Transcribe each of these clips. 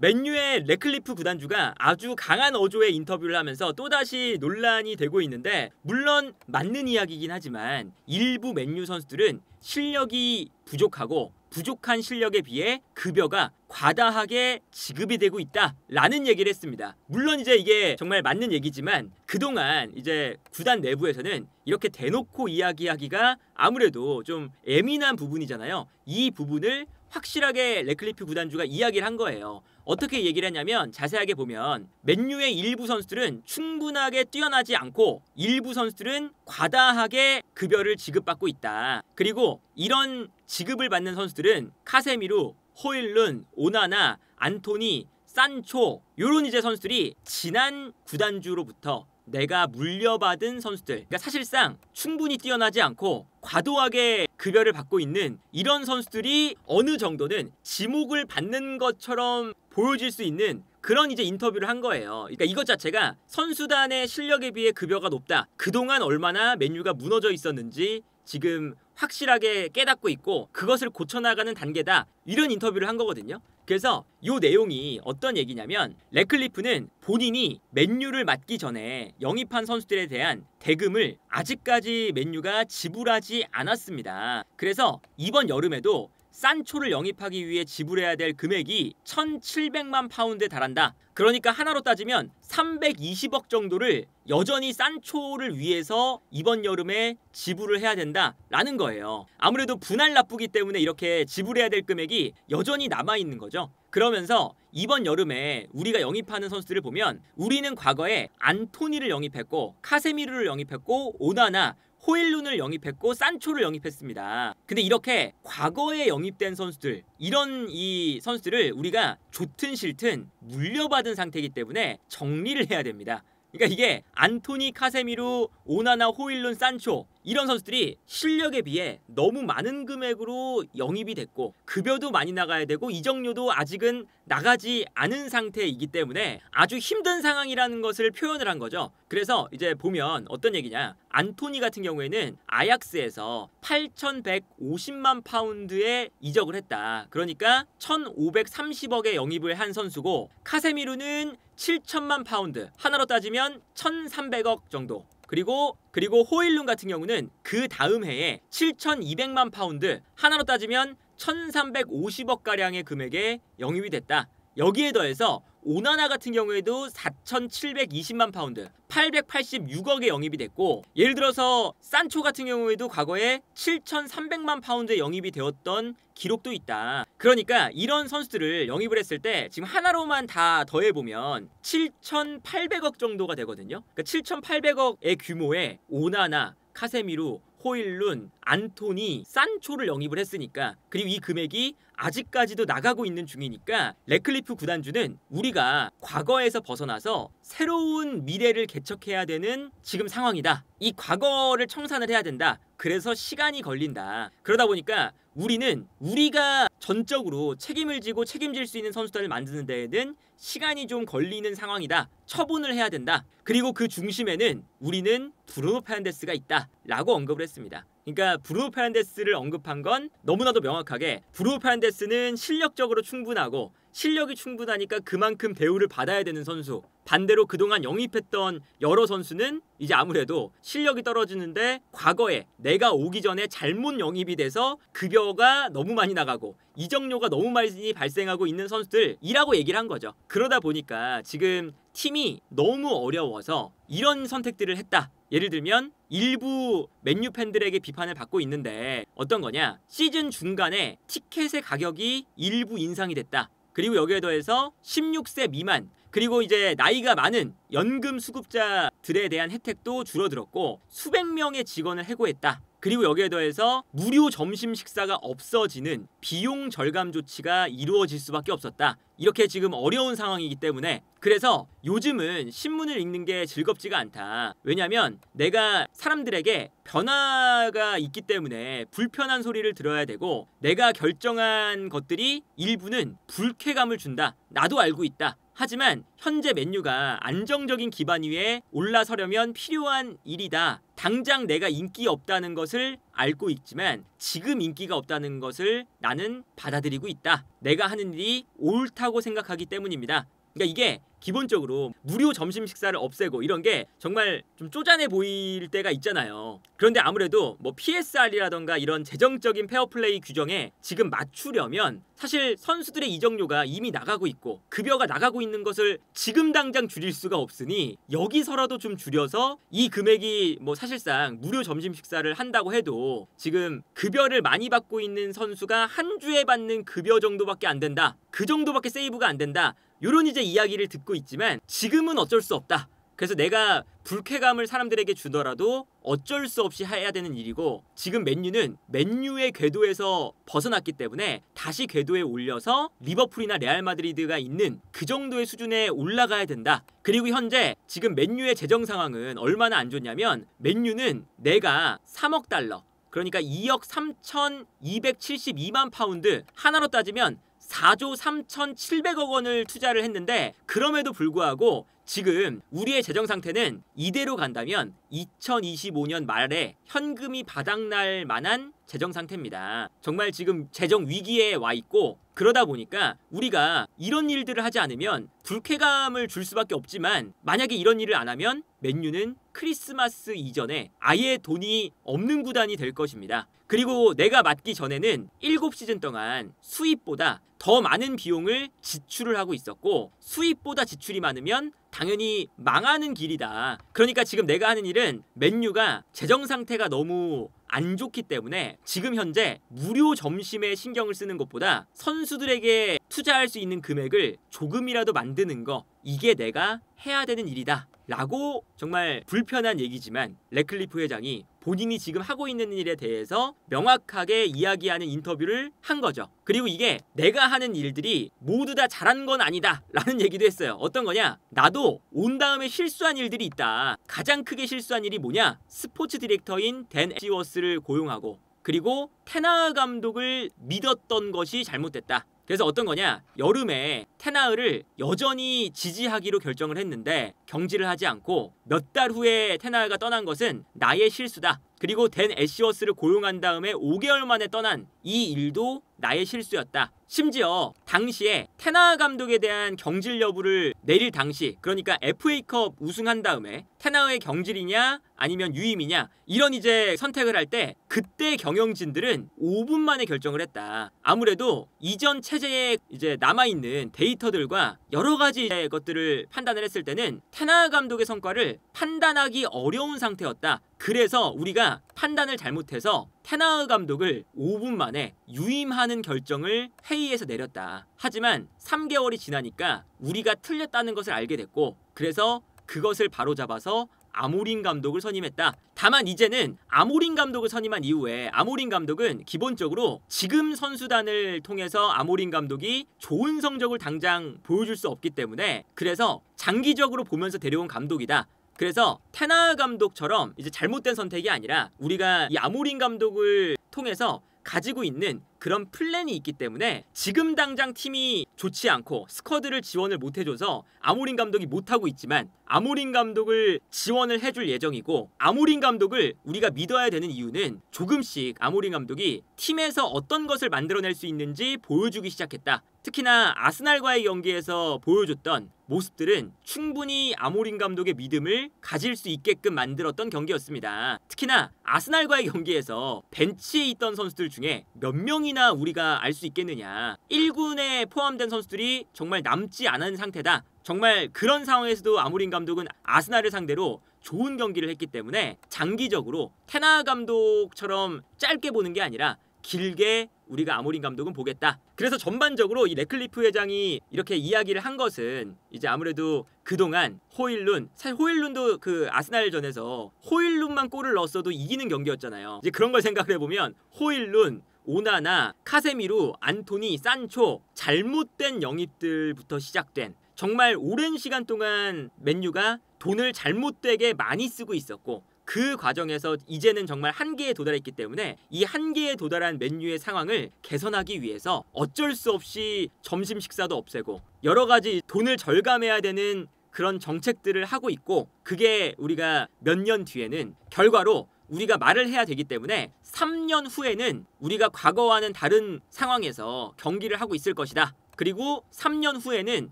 맨유의 래클리프 구단주가 아주 강한 어조의 인터뷰를 하면서 또다시 논란이 되고 있는데, 물론 맞는 이야기이긴 하지만 일부 맨유 선수들은 실력이 부족하고 부족한 실력에 비해 급여가 과다하게 지급이 되고 있다라는 얘기를 했습니다. 물론 이제 이게 정말 맞는 얘기지만 그동안 이제 구단 내부에서는 이렇게 대놓고 이야기하기가 아무래도 좀 예민한 부분이잖아요. 이 부분을 확실하게 래클리프 구단주가 이야기를 한 거예요. 어떻게 얘기를 했냐면, 자세하게 보면 맨유의 일부 선수들은 충분하게 뛰어나지 않고 일부 선수들은 과다하게 급여를 지급받고 있다. 그리고 이런 지급을 받는 선수들은 카세미루, 호일룬, 오나나, 안토니, 산초, 요런 이제 선수들이 지난 구단주로부터 내가 물려받은 선수들, 그러니까 사실상 충분히 뛰어나지 않고 과도하게 급여를 받고 있는 이런 선수들이 어느 정도는 지목을 받는 것처럼 보여질 수 있는 그런 이제 인터뷰를 한 거예요. 그러니까 이것 자체가 선수단의 실력에 비해 급여가 높다, 그동안 얼마나 맨유가 무너져 있었는지 지금 확실하게 깨닫고 있고 그것을 고쳐나가는 단계다, 이런 인터뷰를 한 거거든요. 그래서 이 내용이 어떤 얘기냐면, 래클리프는 본인이 맨유를 맡기 전에 영입한 선수들에 대한 대금을 아직까지 맨유가 지불하지 않았습니다. 그래서 이번 여름에도 산초를 영입하기 위해 지불해야 될 금액이 1,700만 파운드에 달한다. 그러니까 하나로 따지면 320억 정도를 여전히 산초를 위해서 이번 여름에 지불을 해야 된다라는 거예요. 아무래도 분할 납부기 때문에 이렇게 지불해야 될 금액이 여전히 남아있는 거죠. 그러면서 이번 여름에 우리가 영입하는 선수들을 보면 우리는 과거에 안토니를 영입했고 카세미르를 영입했고 오나나, 호일룬을 영입했고 산초를 영입했습니다. 근데 이렇게 과거에 영입된 선수들, 이런 이 선수들을 우리가 좋든 싫든 물려받은 상태이기 때문에 정리를 해야 됩니다. 그러니까 이게 안토니, 카세미루, 오나나, 호일룬, 산초, 이런 선수들이 실력에 비해 너무 많은 금액으로 영입이 됐고 급여도 많이 나가야 되고 이적료도 아직은 나가지 않은 상태이기 때문에 아주 힘든 상황이라는 것을 표현을 한 거죠. 그래서 이제 보면 어떤 얘기냐, 안토니 같은 경우에는 아약스에서 8,150만 파운드에 이적을 했다. 그러니까 1,530억에 영입을 한 선수고, 카세미루는 7천만 파운드, 하나로 따지면 1,300억 정도. 그리고 호일룬 같은 경우는 그 다음 해에 7,200만 파운드, 하나로 따지면 1,350억가량의 금액에 영입이 됐다. 여기에 더해서 오나나 같은 경우에도 4,720만 파운드, 886억에 영입이 됐고, 예를 들어서 산초 같은 경우에도 과거에 7,300만 파운드에 영입이 되었던 기록도 있다. 그러니까 이런 선수들을 영입을 했을 때 지금 하나로만 다 더해보면 7,800억 정도가 되거든요. 그러니까 7,800억의 규모의 오나나, 카세미루, 호일룬, 안토니, 산초를 영입을 했으니까, 그리고 이 금액이 아직까지도 나가고 있는 중이니까 래클리프 구단주는 우리가 과거에서 벗어나서 새로운 미래를 개척해야 되는 지금 상황이다. 이 과거를 청산을 해야 된다. 그래서 시간이 걸린다. 그러다 보니까 우리가 전적으로 책임을 지고 책임질 수 있는 선수단을 만드는 데에는 시간이 좀 걸리는 상황이다. 처분을 해야 된다. 그리고 그 중심에는 우리는 브루노 페르난데스가 있다 라고 언급을 했습니다. 그러니까 브루노 페르난데스를 언급한 건 너무나도 명확하게, 브루노 페르난데스는 실력적으로 충분하고 실력이 충분하니까 그만큼 대우를 받아야 되는 선수, 반대로 그동안 영입했던 여러 선수는 이제 아무래도 실력이 떨어지는데 과거에 내가 오기 전에 잘못 영입이 돼서 급여가 너무 많이 나가고 이적료가 너무 많이 발생하고 있는 선수들이라고 얘기를 한 거죠. 그러다 보니까 지금 팀이 너무 어려워서 이런 선택들을 했다. 예를 들면 일부 맨유 팬들에게 비판을 받고 있는데 어떤 거냐, 시즌 중간에 티켓의 가격이 일부 인상이 됐다. 그리고 여기에 더해서 16세 미만, 그리고 이제 나이가 많은 연금 수급자들에 대한 혜택도 줄어들었고 수백 명의 직원을 해고했다. 그리고 여기에 더해서 무료 점심 식사가 없어지는 비용 절감 조치가 이루어질 수밖에 없었다. 이렇게 지금 어려운 상황이기 때문에, 그래서 요즘은 신문을 읽는 게 즐겁지가 않다. 왜냐면 내가 사람들에게 변화가 있기 때문에 불편한 소리를 들어야 되고, 내가 결정한 것들이 일부는 불쾌감을 준다. 나도 알고 있다. 하지만 현재 맨유가 안정적인 기반 위에 올라서려면 필요한 일이다. 당장 내가 인기 없다는 것을 알고 있지만 지금 인기가 없다는 것을 나는 받아들이고 있다. 내가 하는 일이 옳다고 생각하기 때문입니다. 그러니까 이게 기본적으로 무료 점심 식사를 없애고 이런 게 정말 좀 쪼잔해 보일 때가 있잖아요. 그런데 아무래도 뭐 PSR이라던가 이런 재정적인 페어플레이 규정에 지금 맞추려면 사실 선수들의 이적료가 이미 나가고 있고 급여가 나가고 있는 것을 지금 당장 줄일 수가 없으니 여기서라도 좀 줄여서 이 금액이 뭐 사실상 무료 점심 식사를 한다고 해도 지금 급여를 많이 받고 있는 선수가 한 주에 받는 급여 정도밖에 안 된다. 그 정도밖에 세이브가 안 된다. 요런 이제 이야기를 듣고 있지만 지금은 어쩔 수 없다. 그래서 내가 불쾌감을 사람들에게 주더라도 어쩔 수 없이 해야 되는 일이고 지금 맨유는 맨유의 궤도에서 벗어났기 때문에 다시 궤도에 올려서 리버풀이나 레알 마드리드가 있는 그 정도의 수준에 올라가야 된다. 그리고 현재 지금 맨유의 재정 상황은 얼마나 안 좋냐면 맨유는 내가 3억 달러 그러니까 2억 3,272만 파운드 하나로 따지면 4조 3,700억 원을 투자를 했는데 그럼에도 불구하고 지금 우리의 재정 상태는 이대로 간다면 2025년 말에 현금이 바닥날 만한 재정 상태입니다. 정말 지금 재정 위기에 와 있고 그러다 보니까 우리가 이런 일들을 하지 않으면 불쾌감을 줄 수밖에 없지만 만약에 이런 일을 안 하면 맨유는 크리스마스 이전에 아예 돈이 없는 구단이 될 것입니다. 그리고 내가 맡기 전에는 7시즌 동안 수입보다 더 많은 비용을 지출을 하고 있었고 수입보다 지출이 많으면 당연히 망하는 길이다. 그러니까 지금 내가 하는 일은 맨유가 재정 상태가 너무 안 좋기 때문에 지금 현재 무료 점심에 신경을 쓰는 것보다 선수들에게 투자할 수 있는 금액을 조금이라도 만드는 거 이게 내가 해야 되는 일이다. 라고 정말 불편한 얘기지만 래클리프 회장이 본인이 지금 하고 있는 일에 대해서 명확하게 이야기하는 인터뷰를 한 거죠. 그리고 이게 내가 하는 일들이 모두 다 잘한 건 아니다 라는 얘기도 했어요. 어떤 거냐? 나도 온 다음에 실수한 일들이 있다. 가장 크게 실수한 일이 뭐냐? 스포츠 디렉터인 댄 애시워스를 고용하고 그리고 테나흐 감독을 믿었던 것이 잘못됐다. 그래서 어떤 거냐? 여름에 테나흐를 여전히 지지하기로 결정을 했는데 경질을 하지 않고 몇 달 후에 테나흐가 떠난 것은 나의 실수다. 그리고 댄 애시워스를 고용한 다음에 5개월 만에 떠난 이 일도 나의 실수였다. 심지어 당시에 테나흐 감독에 대한 경질 여부를 내릴 당시 그러니까 FA컵 우승한 다음에 테나흐의 경질이냐 아니면 유임이냐 이런 이제 선택을 할 때 그때 경영진들은 5분 만에 결정을 했다. 아무래도 이전 체제에 이제 남아있는 데이터들과 여러 가지 것들을 판단을 했을 때는 테나흐 감독의 성과를 판단하기 어려운 상태였다. 그래서 우리가 판단을 잘못해서 테나흐 감독을 5분 만에 유임하는 결정을 회의에서 내렸다. 하지만 3개월이 지나니까 우리가 틀렸다는 것을 알게 됐고 그래서 그것을 바로잡아서 아모린 감독을 선임했다. 다만 이제는 아모린 감독을 선임한 이후에 아모린 감독은 기본적으로 지금 선수단을 통해서 아모린 감독이 좋은 성적을 당장 보여줄 수 없기 때문에 그래서 장기적으로 보면서 데려온 감독이다. 그래서 테나흐 감독처럼 이제 잘못된 선택이 아니라 우리가 이 아모린 감독을 통해서 가지고 있는 그런 플랜이 있기 때문에 지금 당장 팀이 좋지 않고 스쿼드를 지원을 못 해줘서 아모린 감독이 못하고 있지만 아모린 감독을 지원을 해줄 예정이고 아모린 감독을 우리가 믿어야 되는 이유는 조금씩 아모린 감독이 팀에서 어떤 것을 만들어낼 수 있는지 보여주기 시작했다. 특히나 아스날과의 경기에서 보여줬던 모습들은 충분히 아모린 감독의 믿음을 가질 수 있게끔 만들었던 경기였습니다. 특히나 아스날과의 경기에서 벤치에 있던 선수들 중에 몇 명이나 우리가 알 수 있겠느냐. 1군에 포함된 선수들이 정말 남지 않은 상태다. 정말 그런 상황에서도 아모린 감독은 아스날을 상대로 좋은 경기를 했기 때문에 장기적으로 테나흐 감독처럼 짧게 보는 게 아니라 길게 우리가 아모린 감독은 보겠다. 그래서 전반적으로 이 래클리프 회장이 이렇게 이야기를 한 것은 이제 아무래도 그동안 호일룬 사실 호일룬도 그 아스날전에서 호일룬만 골을 넣었어도 이기는 경기였잖아요. 이제 그런 걸 생각을 해보면 호일룬 오나나, 카세미루, 안토니, 산초 잘못된 영입들부터 시작된 정말 오랜 시간 동안 맨유가 돈을 잘못되게 많이 쓰고 있었고 그 과정에서 이제는 정말 한계에 도달했기 때문에 이 한계에 도달한 맨유의 상황을 개선하기 위해서 어쩔 수 없이 점심 식사도 없애고 여러 가지 돈을 절감해야 되는 그런 정책들을 하고 있고, 그게 우리가 몇 년 뒤에는 결과로 우리가 말을 해야 되기 때문에 3년 후에는 우리가 과거와는 다른 상황에서 경기를 하고 있을 것이다. 그리고 3년 후에는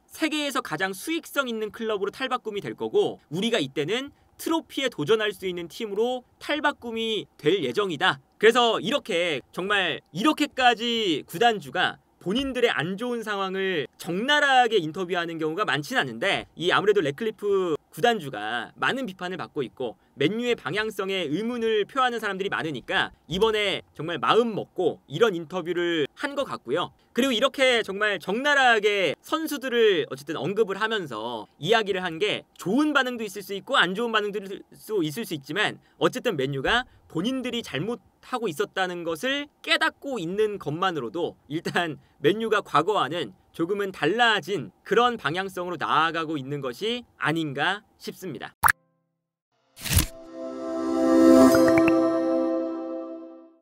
세계에서 가장 수익성 있는 클럽으로 탈바꿈이 될 거고, 우리가 이때는 트로피에 도전할 수 있는 팀으로 탈바꿈이 될 예정이다. 그래서 이렇게 정말 이렇게까지 구단주가 본인들의 안 좋은 상황을 적나라하게 인터뷰하는 경우가 많지는 않은데, 이 아무래도 래클리프 구단주가 많은 비판을 받고 있고 맨유의 방향성에 의문을 표하는 사람들이 많으니까 이번에 정말 마음 먹고 이런 인터뷰를 한 것 같고요. 그리고 이렇게 정말 적나라하게 선수들을 어쨌든 언급을 하면서 이야기를 한 게 좋은 반응도 있을 수 있고 안 좋은 반응도 있을 수 있지만, 어쨌든 맨유가 본인들이 잘못하고 있었다는 것을 깨닫고 있는 것만으로도 일단 맨유가 과거와는 조금은 달라진 그런 방향성으로 나아가고 있는 것이 아닌가 싶습니다.